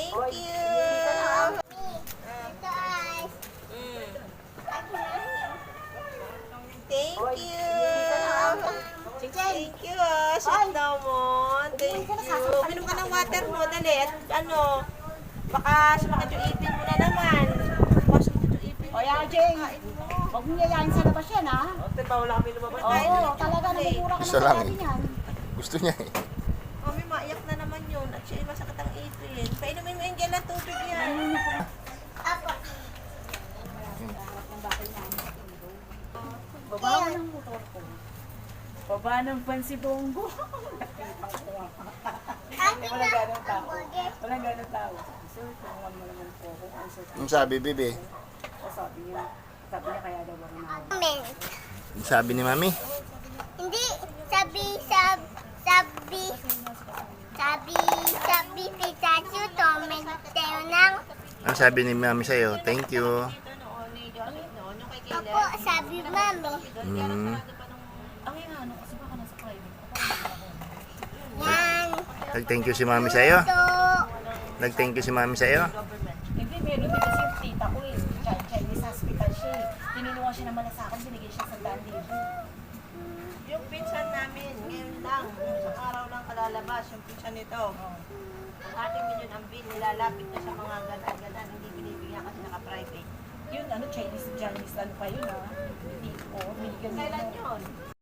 Thank you. Thank you. Thank you, sweet naman. Thank you. Minom ka ng water mo, dali. At ano, baka sumakit yung ipin mo na naman. Baka sumakit yung ipin mo. O yan, Jane. Huwag mo niyayain sa labas yan, ha? Wala kami lumabas. Oo, talaga namumura ka Isa na lang sa eh. yan. Gusto niya eh. Mami, maiyak na naman yun. At siya masakit ang ipin. Painumin mo yung gel na tubig yan. Baba mo ng motor ko. Baba ng pansi Bongo. Wala ganong tao. Wala ganong tao. Sir, tulungan mo naman po ako. Ang sabi, Bibi? Sabi niya kaya daw ako na. Ang sabi ni Mami? Hindi, sabi Pikachu, comment tayo ng, Ang sabi ni Mami sa'yo? Thank you. ako, sabi mami. Hmm. Yan. Nag-thank you si Mami sa'yo? Ito. Nag-thank you si Mami sa'yo? Hindi, meron din kasi yung tita ko eh. Chinese hospital siya eh. Tinulungan siya naman sa akin, binigay siya sa 100,000. Yung pinsan namin, ngayon lang, isang araw lang kalalabas, yung pinsan nito. Ang ating milyon ang bill, nilalapit na sa mga ganan-ganan, hindi binibigyan kasi naka-private. Yun, Chinese ano pa yun ha. Hindi ko, binigyan Kailan yun?